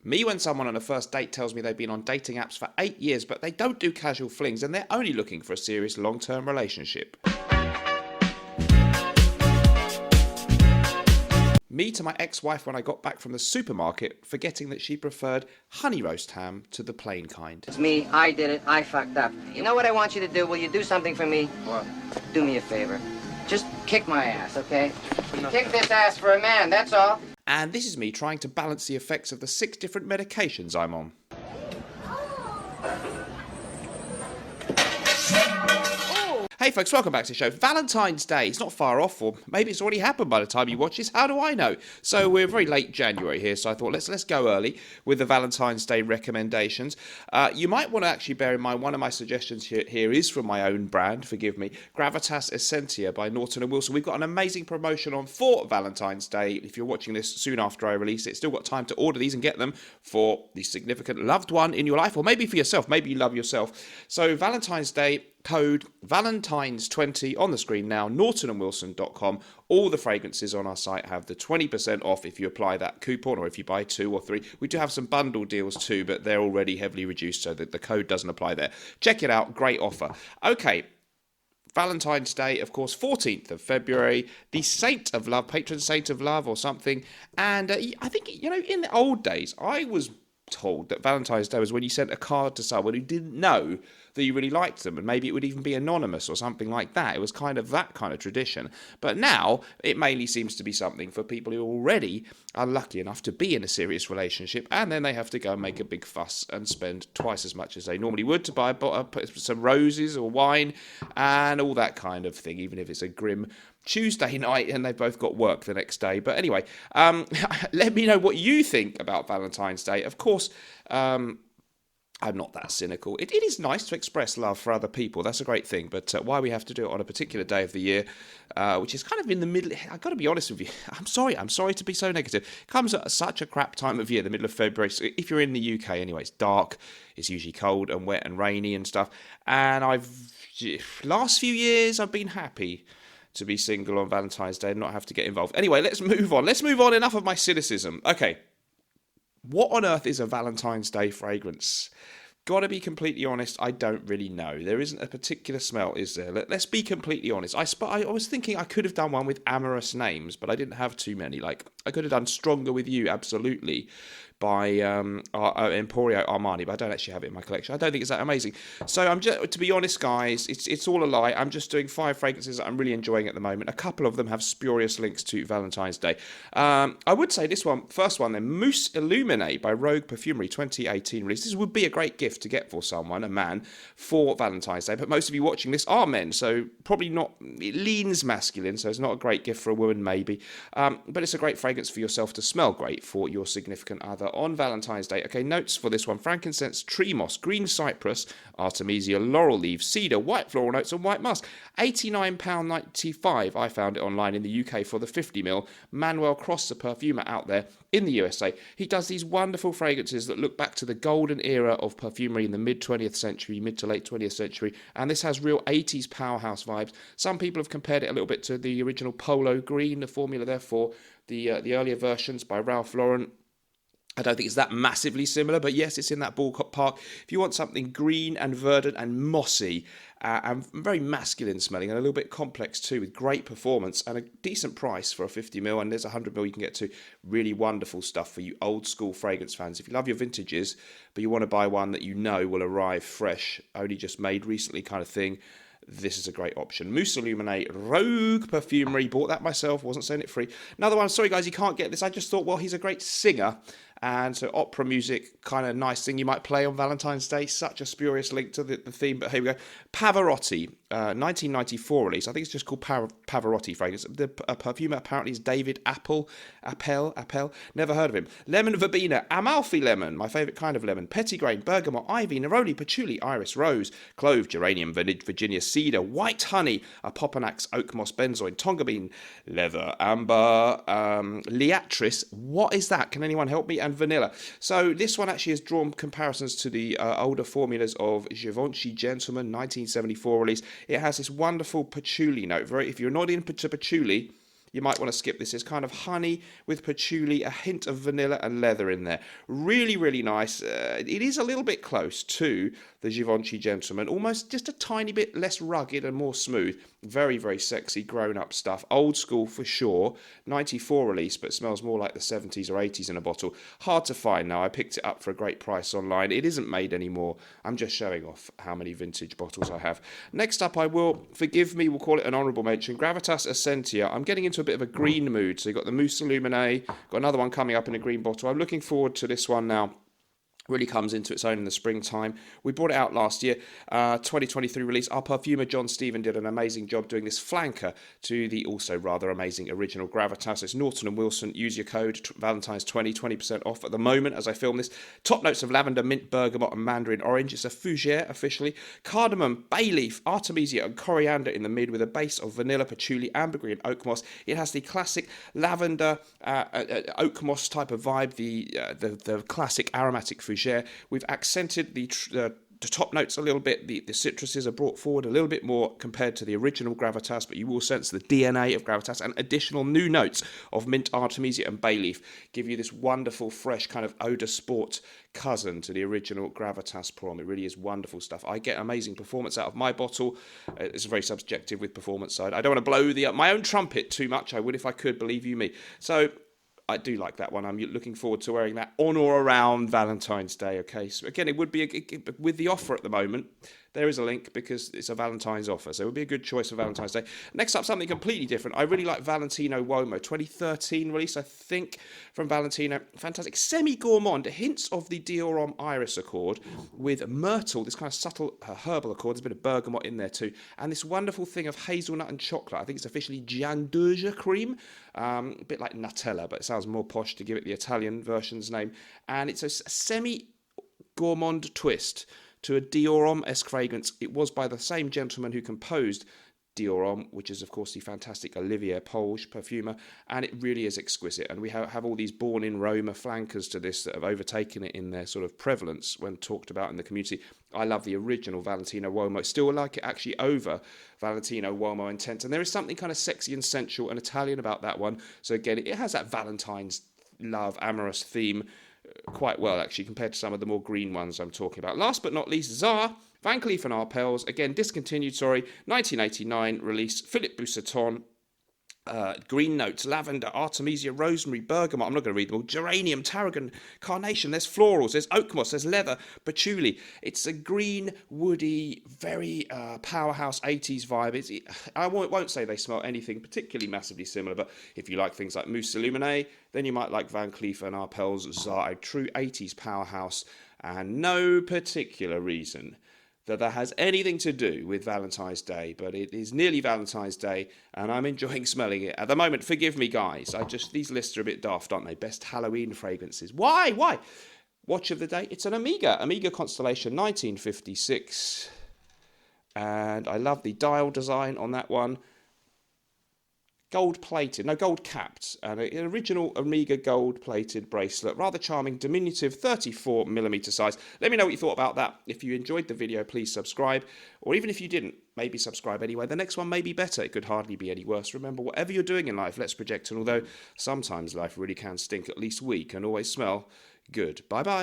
Me when someone on a first date tells me they've been on dating apps for 8 years, but they don't do casual flings and they're only looking for a serious long-term relationship. Me to my ex-wife when I got back from the supermarket, forgetting that she preferred honey roast ham to the plain kind. It's me. I did it. I fucked up. You know what I want you to do? Will you do something for me? What? Do me a favor. Just kick my ass, okay? Kick this ass for a man, that's all. And this is me trying to balance the effects of the 6 different medications I'm on. Hey folks, welcome back to the show. Valentine's Day, it's not far off, or maybe it's already happened by the time you watch this, how do I know? So we're very late January here, so I thought let's go early with the Valentine's Day recommendations. You might want to actually bear in mind, one of my suggestions here is from my own brand, forgive me, Gravitas Essentia by Norton Wilson. We've got an amazing promotion on for Valentine's Day. If you're watching this soon after I release it, still got time to order these and get them for the significant loved one in your life, or maybe for yourself, maybe you love yourself. So Valentine's Day, code Valentines20 on the screen now, nortonandwilson.com. All the fragrances on our site have the 20% off if you apply that coupon, or if you buy 2 or 3. We do have some bundle deals too, but they're already heavily reduced, so that the code doesn't apply there. Check it out, great offer. Okay, Valentine's Day, of course, 14th of February, the Saint of Love, patron saint of love or something. And I think, in the old days, I was told that Valentine's Day was when you sent a card to someone who didn't know that you really liked them, and maybe it would even be anonymous or something like that. It was kind of that kind of tradition. But now it mainly seems to be something for people who already are lucky enough to be in a serious relationship, and then they have to go and make a big fuss and spend twice as much as they normally would to buy some roses or wine and all that kind of thing, even if it's a grim Tuesday night and they've both got work the next day. But anyway, let me know what you think about Valentine's Day. Of course, I'm not that cynical. It is nice to express love for other people. That's a great thing. But why we have to do it on a particular day of the year, which is kind of in the middle. I've got to be honest with you. I'm sorry to be so negative. It comes at such a crap time of year, the middle of February. So if you're in the UK anyway, it's dark. It's usually cold and wet and rainy and stuff. And last few years, I've been happy to be single on Valentine's Day and not have to get involved. Anyway, let's move on. Enough of my cynicism. Okay. What on earth is a Valentine's Day fragrance? Gotta be completely honest, I don't really know. There isn't a particular smell, is there? Let's be completely honest. I was thinking I could have done one with amorous names, but I didn't have too many. Like, I could have done Stronger With You, absolutely, by Emporio Armani, but I don't actually have it in my collection. I don't think it's that amazing. So I'm just, to be honest, guys, it's all a lie. I'm just doing 5 fragrances that I'm really enjoying at the moment. A couple of them have spurious links to Valentine's Day. I would say first one then, Mousse Illuminate by Rogue Perfumery, 2018 release. This would be a great gift to get for someone, a man, for Valentine's Day. But most of you watching this are men, so probably not. It leans masculine, so it's not a great gift for a woman, maybe. But it's a great fragrance for yourself to smell great for your significant other on Valentine's Day. Okay, notes for this one: frankincense, tree moss, green cypress, artemisia, laurel leaves, cedar, white floral notes, and white musk. £89.95. I found it online in the UK for the 50ml. Manuel Cross, the perfumer out there in the USA. He does these wonderful fragrances that look back to the golden era of perfumery in the mid to late 20th century, and this has real 80s powerhouse vibes. Some people have compared it a little bit to the original Polo Green, the formula there for the earlier versions by Ralph Lauren. I don't think it's that massively similar, but yes, it's in that ballpark. If you want something green and verdant and mossy and very masculine smelling and a little bit complex too, with great performance and a decent price for a 50ml, and there's 100ml you can get to, really wonderful stuff for you old school fragrance fans. If you love your vintages, but you want to buy one that you know will arrive fresh, only just made recently kind of thing, this is a great option. Mousse Illuminate, Rogue Perfumery. Bought that myself, wasn't saying it free. Another one, sorry guys, you can't get this. I just thought, well, he's a great singer. And so opera music, kind of nice thing you might play on Valentine's Day. Such a spurious link to the theme, but here we go. Pavarotti, 1994 release. I think it's just called Pavarotti fragrance. The perfumer apparently is David Appel. Never heard of him. Lemon Verbena, Amalfi lemon, my favourite kind of lemon. Pettigrain, bergamot, ivy, neroli, patchouli, iris, rose, clove, geranium, Virginia cedar, white honey, Apoponax, oak moss, benzoin, tonga bean, leather, amber, liatris. What is that? Can anyone help me? And vanilla. So this one actually has drawn comparisons to the older formulas of Givenchy Gentleman, 1974 release. It has this wonderful patchouli note. If you're not into patchouli, you might want to skip this. It's kind of honey with patchouli, a hint of vanilla and leather in there. Really, really nice. It is a little bit close to the Givenchy Gentleman, almost just a tiny bit less rugged and more smooth. Very, very sexy, grown-up stuff. Old school for sure. 94 release, but smells more like the 70s or 80s in a bottle. Hard to find now. I picked it up for a great price online. It isn't made anymore. I'm just showing off how many vintage bottles I have. Next up, I will, forgive me, we'll call it an honourable mention, Gravitas Essentia. I'm getting into a bit of a green mood. So you've got the Mousse Illuminate, got another one coming up in a green bottle. I'm looking forward to this one now. Really comes into its own in the springtime. We brought it out last year, 2023 release. Our perfumer John Stephen did an amazing job doing this flanker to the also rather amazing original Gravitas. It's Norton Wilson. Use your code Valentines 20% off at the moment as I film this. Top notes of lavender, mint, bergamot, and mandarin orange. It's a fougere officially. Cardamom, bay leaf, artemisia, and coriander in the mid with a base of vanilla, patchouli, ambergris, and oak moss. It has the classic lavender, oak moss type of vibe. The classic aromatic fougere. We've accented the top notes a little bit. The citruses are brought forward a little bit more compared to the original Gravitas, but you will sense the DNA of Gravitas, and additional new notes of mint, artemisia, and bay leaf give you this wonderful, fresh kind of eau de sport cousin to the original Gravitas Prom. It really is wonderful stuff. I get amazing performance out of my bottle. It's very subjective with performance side. I don't want to blow my own trumpet too much. I would if I could, believe you me. So I do like that one. I'm looking forward to wearing that on or around Valentine's Day, okay? So again, it would be, with the offer at the moment, there is a link because it's a Valentine's offer, so it would be a good choice for Valentine's Day. Next up, something completely different. I really like Valentino Wo, 2013 release, I think, from Valentino. Fantastic. Semi-gourmand, hints of the Dior Iris Accord with myrtle, this kind of subtle herbal accord. There's a bit of bergamot in there too. And this wonderful thing of hazelnut and chocolate. I think it's officially Gianduja cream. A bit like Nutella, but it sounds more posh to give it the Italian version's name. And it's a semi-gourmand twist to a Dior Homme-esque fragrance. It was by the same gentleman who composed Dior Homme, which is, of course, the fantastic Olivier Polge perfumer, and it really is exquisite. And we have all these born-in Roma flankers to this that have overtaken it in their sort of prevalence when talked about in the community. I love the original Valentino Uomo. Still like it actually over Valentino Uomo Intense. And there is something kind of sexy and sensual and Italian about that one. So again, it has that Valentine's love, amorous theme quite well, actually, compared to some of the more green ones I'm talking about. Last but not least, Czar, Van Cleef Arpels, again, discontinued, 1989 release, Philippe Boussaton, green notes, lavender, artemisia, rosemary, bergamot, I'm not going to read them all, geranium, tarragon, carnation, there's florals, there's oak moss, there's leather, patchouli. It's a green, woody, very powerhouse 80s vibe. I won't say they smell anything particularly massively similar, but if you like things like Mousse Illuminate, then you might like Van Cleef & Arpels Czar, a true 80s powerhouse, and no particular reason that has anything to do with Valentine's Day, but it is nearly Valentine's Day, and I'm enjoying smelling it. At the moment, forgive me, guys, these lists are a bit daft, aren't they? Best Halloween fragrances. Why? Watch of the day, it's an Amiga Constellation 1956, and I love the dial design on that one. Gold capped, and an original Amiga gold plated bracelet, rather charming, diminutive, 34mm size. Let me know what you thought about that. If you enjoyed the video, please subscribe, or even if you didn't, maybe subscribe anyway. The next one may be better. It could hardly be any worse. Remember, whatever you're doing in life, let's project, and although sometimes life really can stink, at least we can always smell good. Bye bye.